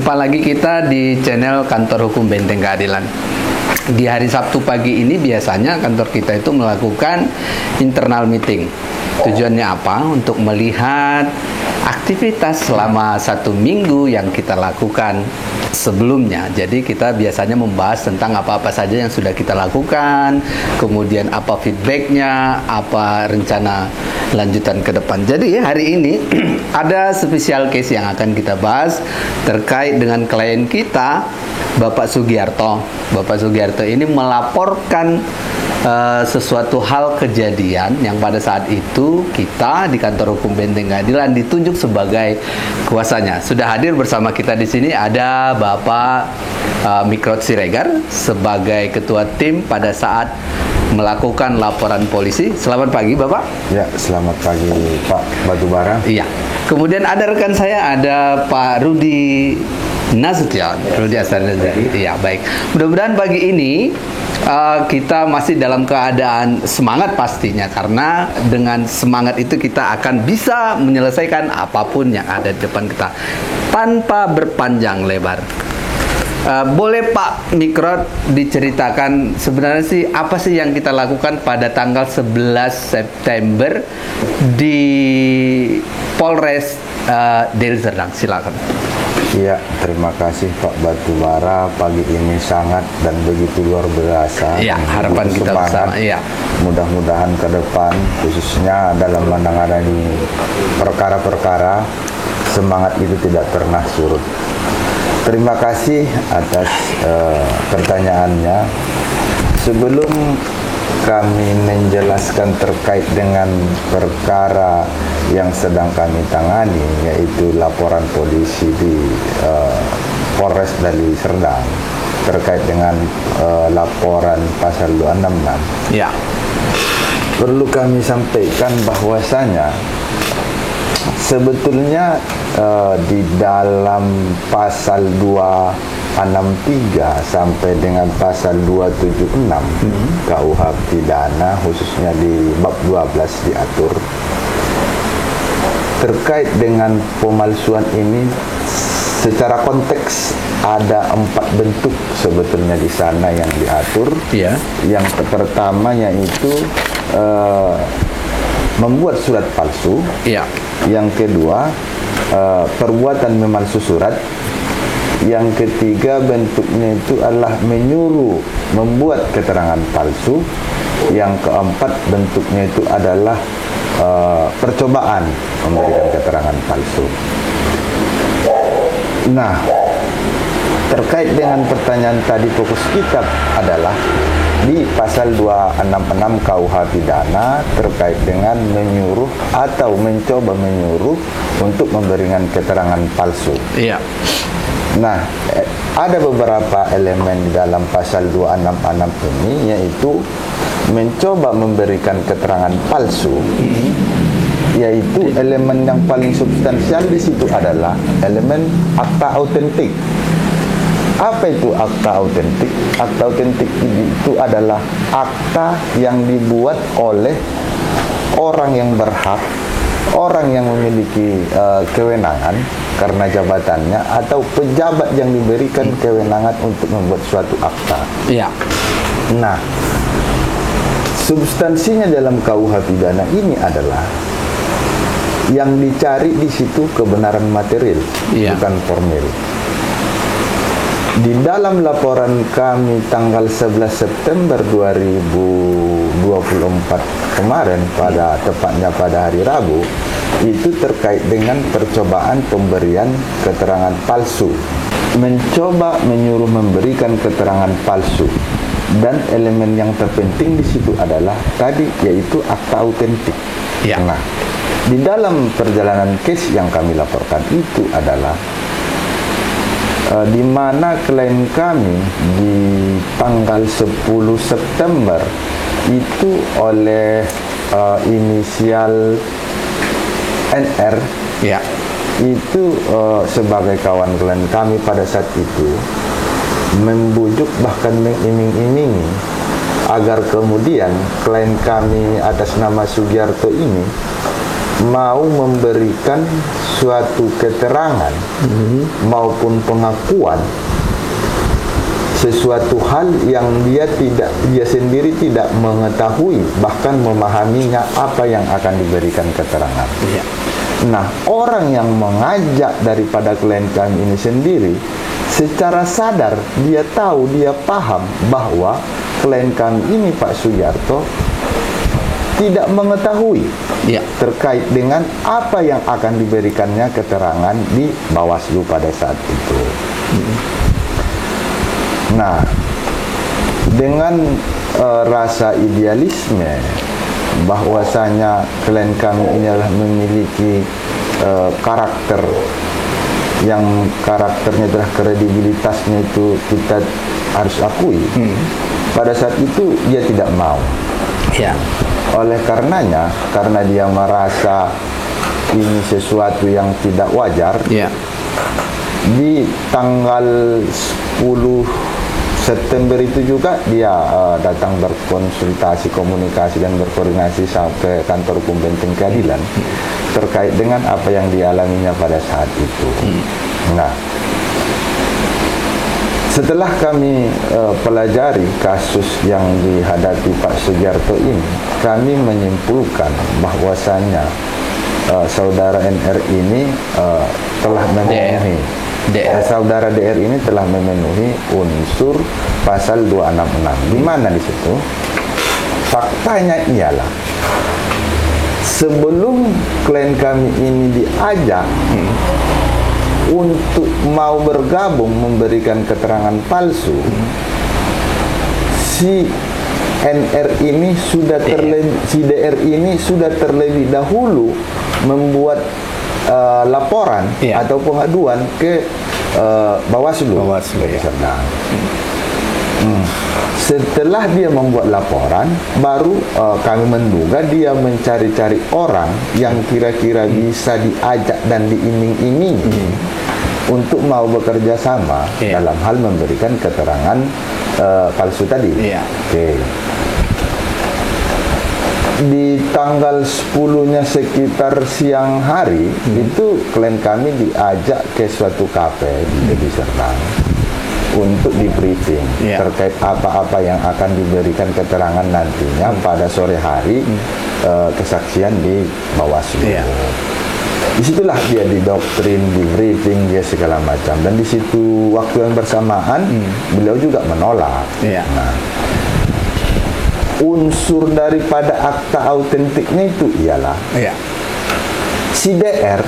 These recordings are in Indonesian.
Jumpa lagi kita di channel Kantor Hukum Benteng Keadilan. Di hari Sabtu pagi ini biasanya kantor kita itu melakukan internal meeting. Tujuannya apa? Untuk melihat aktivitas selama 1 minggu yang kita lakukan sebelumnya. Jadi kita biasanya membahas tentang apa-apa saja yang sudah kita lakukan, kemudian apa feedbacknya, apa rencana lanjutan ke depan. Jadi hari ini ada spesial case yang akan kita bahas terkait dengan klien kita, Bapak Sugiarto. Bapak Sugiarto ini melaporkan sesuatu hal kejadian yang pada saat itu kita di Kantor Hukum Benteng Keadilan ditunjuk sebagai kuasanya. Sudah hadir bersama kita di sini ada Bapak Mikrot Siregar sebagai ketua tim pada saat melakukan laporan polisi. Selamat pagi Bapak. Ya, selamat pagi Pak Batubara. Iya. Kemudian ada rekan saya, ada Pak Rudi Nasution. Rudi Nasution. Iya, baik. Mudah-mudahan pagi ini kita masih dalam keadaan semangat pastinya, karena dengan semangat itu kita akan bisa menyelesaikan apapun yang ada di depan kita tanpa berpanjang lebar. Boleh Pak Mikrot diceritakan sebenarnya sih apa sih yang kita lakukan pada tanggal 11 September di Polres Deli Serdang? Silakan. Iya, terima kasih Pak Batubara. Pagi ini sangat dan begitu luar biasa. Iya, harapan kita bersama. Iya. Mudah-mudahan ke depan, khususnya dalam menangani perkara-perkara, semangat itu tidak pernah surut. Terima kasih atas pertanyaannya. Sebelum kami menjelaskan terkait dengan perkara yang sedang kami tangani, yaitu laporan polisi di Polres Deli Serdang terkait dengan laporan pasal 266. Ya. Perlu kami sampaikan bahwasanya sebetulnya di dalam pasal 263 sampai dengan pasal 276 KUH pidana, khususnya di bab 12 diatur terkait dengan pemalsuan ini. Secara konteks ada 4 bentuk sebetulnya di sana yang diatur. Iya. Yang pertama yaitu membuat surat palsu. Iya. Yang kedua, perbuatan memalsu surat. Yang ketiga, bentuknya itu adalah menyuruh membuat keterangan palsu. Yang keempat, bentuknya itu adalah percobaan memberikan keterangan palsu. Nah, terkait dengan pertanyaan tadi, fokus kita adalah di pasal 266 KUH pidana terkait dengan menyuruh atau mencoba menyuruh untuk memberikan keterangan palsu. Iya. Nah, ada beberapa elemen di dalam pasal 266 ini, yaitu mencoba memberikan keterangan palsu. Yaitu elemen yang paling substansial di situ adalah elemen akta autentik. Apa itu akta autentik? Akta autentik itu adalah akta yang dibuat oleh orang yang berhak, orang yang memiliki kewenangan karena jabatannya, atau pejabat yang diberikan kewenangan untuk membuat suatu akta. Iya. Nah, substansinya dalam KUH pidana ini adalah yang dicari di situ kebenaran material, bukan formil. Di dalam laporan kami tanggal 11 September 2024 kemarin, tepatnya pada hari Rabu, itu terkait dengan percobaan pemberian keterangan palsu. Mencoba menyuruh memberikan keterangan palsu. Dan elemen yang terpenting di situ adalah tadi, yaitu akta autentik. Ya. Nah, di dalam perjalanan case yang kami laporkan itu adalah di mana klien kami di tanggal 10 September itu oleh inisial NR, ya, itu sebagai kawan klien kami pada saat itu membujuk bahkan mengiming-imingi agar kemudian klien kami atas nama Sugiarto ini mau memberikan suatu keterangan maupun pengakuan sesuatu hal yang dia sendiri tidak mengetahui bahkan memahaminya apa yang akan diberikan keterangan. Iya. Nah, orang yang mengajak daripada klien kami ini sendiri secara sadar dia tahu, dia paham bahwa klien kami ini Pak Sugiarto tidak mengetahui terkait dengan apa yang akan diberikannya keterangan di Bawaslu pada saat itu. Nah, dengan rasa idealisme bahwasanya klien kami ini adalah memiliki karakter yang karakternya adalah kredibilitasnya itu kita harus akui. Pada saat itu dia tidak mau. Ya. Oleh karenanya, karena dia merasa ini sesuatu yang tidak wajar, di tanggal 10 September itu juga dia datang berkonsultasi, komunikasi dan berkoordinasi sampai kantor hukum Benteng Keadilan terkait dengan apa yang dialaminya pada saat itu. Nah, setelah kami pelajari kasus yang dihadapi Pak Sugiarto ini, kami menyimpulkan bahwasannya saudara NR ini telah memenuhi saudara DR ini telah memenuhi unsur pasal 266. Di mana di situ? Faktanya ialah sebelum klien kami ini diajak untuk mau bergabung memberikan keterangan palsu, si NR ini sudah si DR ini sudah terlebih dahulu membuat laporan atau pengaduan ke Bawaslu. Serdang. Setelah dia membuat laporan, baru kami menduga dia mencari-cari orang yang kira-kira bisa diajak dan diiming-imingi untuk mau bekerja sama dalam hal memberikan keterangan palsu tadi. Di tanggal 10-nya sekitar siang hari itu klien kami diajak ke suatu kafe di Serdang untuk di briefing terkait apa-apa yang akan diberikan keterangan nantinya pada sore hari kesaksian di Bawaslu. Disitulah dia didoktrin, di briefing dia segala macam, dan di situ waktu yang bersamaan beliau juga menolak. Nah, unsur daripada akta autentiknya itu ialah si DR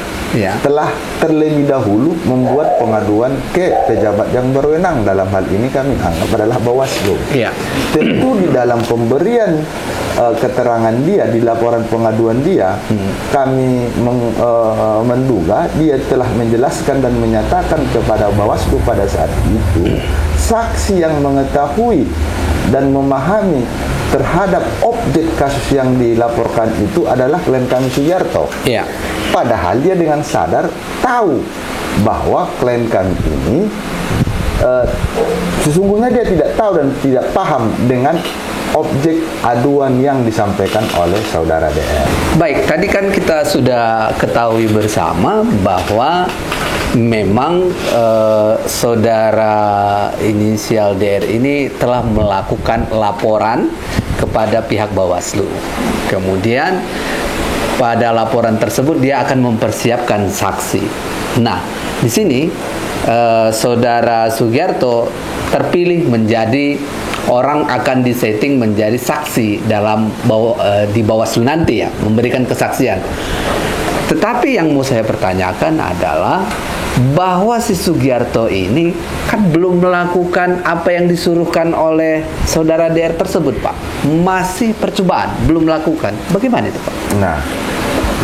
telah terlebih dahulu membuat pengaduan ke pejabat yang berwenang, dalam hal ini kami anggap adalah Bawaslu. Tentu di dalam pemberian keterangan dia di laporan pengaduan dia, kami menduga dia telah menjelaskan dan menyatakan kepada Bawaslu pada saat itu saksi yang mengetahui dan memahami terhadap objek kasus yang dilaporkan itu adalah klien kami Sugiarto. Padahal dia dengan sadar tahu bahwa klien kami ini sesungguhnya dia tidak tahu dan tidak paham dengan objek aduan yang disampaikan oleh saudara DR. Baik, tadi kan kita sudah ketahui bersama bahwa memang saudara inisial DR ini telah melakukan laporan kepada pihak Bawaslu. Kemudian pada laporan tersebut dia akan mempersiapkan saksi. Nah, di sini saudara Sugiarto terpilih menjadi orang akan disetting menjadi saksi dalam di Bawaslu nanti, memberikan kesaksian. Tetapi yang mau saya pertanyakan adalah bahwa si Sugiarto ini kan belum melakukan apa yang disuruhkan oleh saudara DR tersebut, Pak. Masih percobaan, belum melakukan. Bagaimana itu, Pak? Nah,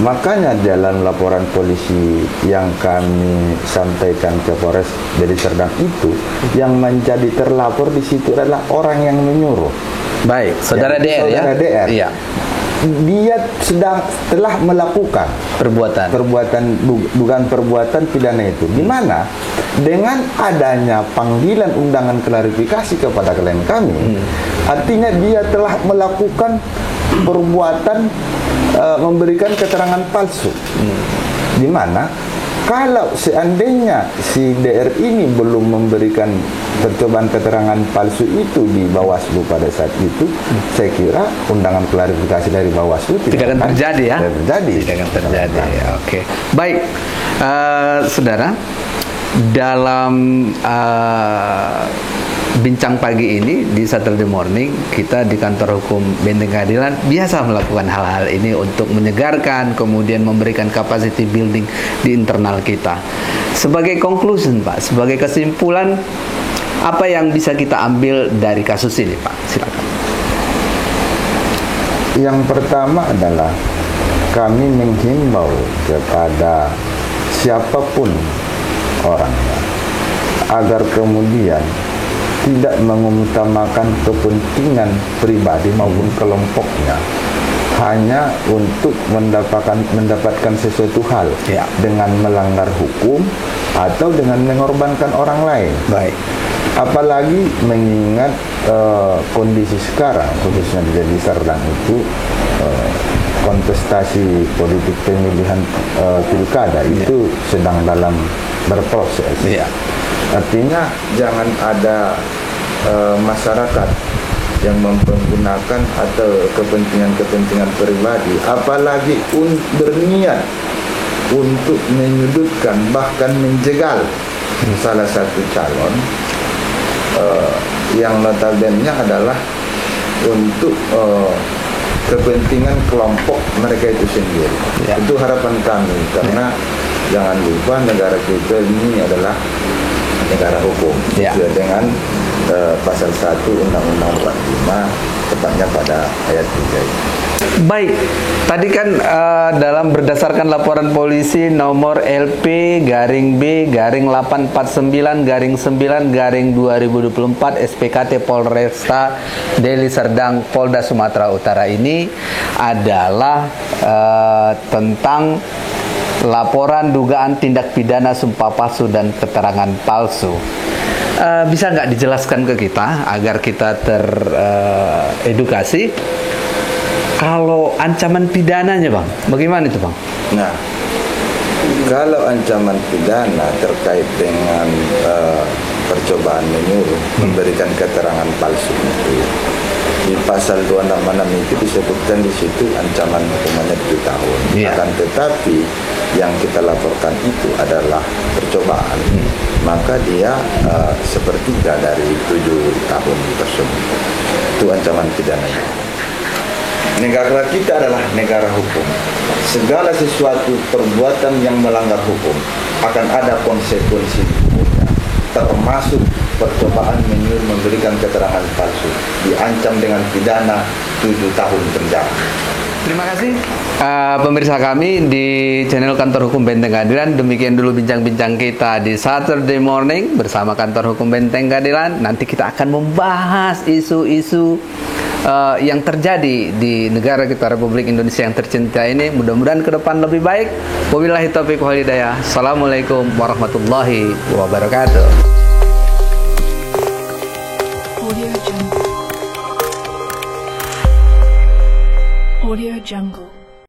makanya dalam laporan polisi yang kami sampaikan ke Polres Deli Serdang itu, yang menjadi terlapor di situ adalah orang yang menyuruh. Baik, saudara DR saudara DR. Iya. Dia telah melakukan dugaan perbuatan pidana itu, di mana dengan adanya panggilan undangan klarifikasi kepada klien kami, artinya dia telah melakukan perbuatan memberikan keterangan palsu. Di mana kalau seandainya si DR ini belum memberikan percobaan keterangan palsu itu di Bawaslu pada saat itu, saya kira undangan klarifikasi dari Bawaslu tidak akan terjadi ya. Tidak akan terjadi. Oke. Baik, saudara, dalam bincang pagi ini di Saturday Morning, kita di kantor hukum Benteng Keadilan biasa melakukan hal-hal ini untuk menyegarkan, kemudian memberikan capacity building di internal kita. Sebagai conclusion, Pak, sebagai kesimpulan, apa yang bisa kita ambil dari kasus ini, Pak? Silakan. Yang pertama adalah kami menghimbau kepada siapapun orangnya agar kemudian tidak mengutamakan kepentingan pribadi maupun kelompoknya hanya untuk mendapatkan sesuatu hal dengan melanggar hukum atau dengan mengorbankan orang lain. Baik. Apalagi mengingat kondisi sekarang, khususnya di Deli Serdang itu kontestasi politik pemilihan pilkada itu sedang dalam berproses. Artinya jangan ada masyarakat yang mempergunakan atau kepentingan pribadi, apalagi berniat untuk menyudutkan bahkan menjegal salah satu calon yang notabene adalah untuk kepentingan kelompok mereka itu sendiri. Itu harapan kami, karena jangan lupa negara kita ini adalah negara hukum sesuai dengan pasal 1 Undang-Undang 45, tepatnya pada ayat 3 ini. Baik, tadi kan dalam berdasarkan laporan polisi nomor LP-B-849-9-2024 SPKT Polresta Deli Serdang Polda Sumatera Utara ini adalah tentang laporan dugaan tindak pidana sumpah palsu dan keterangan palsu. Bisa nggak dijelaskan ke kita agar kita teredukasi? Kalau ancaman pidananya, Bang, bagaimana itu, Bang? Nah, kalau ancaman pidana terkait dengan percobaan menyuruh memberikan keterangan palsu itu, di pasal 266 itu disebutkan di situ ancaman hukumannya 7 tahun. Akan tetapi yang kita laporkan itu adalah percobaan, maka dia sepertiga dari 7 tahun tersebut. Itu ancaman pidananya. Negara kita adalah negara hukum. Segala sesuatu perbuatan yang melanggar hukum akan ada konsekuensi hukumnya, termasuk percobaan menyuruh memberikan keterangan palsu, diancam dengan pidana 7 tahun penjara. Terima kasih pemirsa kami di channel Kantor Hukum Benteng Keadilan. Demikian dulu bincang-bincang kita di Saturday Morning bersama Kantor Hukum Benteng Keadilan. Nanti kita akan membahas isu-isu yang terjadi di negara kita Republik Indonesia yang tercinta ini. Mudah-mudahan ke depan lebih baik. Wabillahi taufiq wal hidayah. Assalamualaikum warahmatullahi wabarakatuh. Audio Jungle.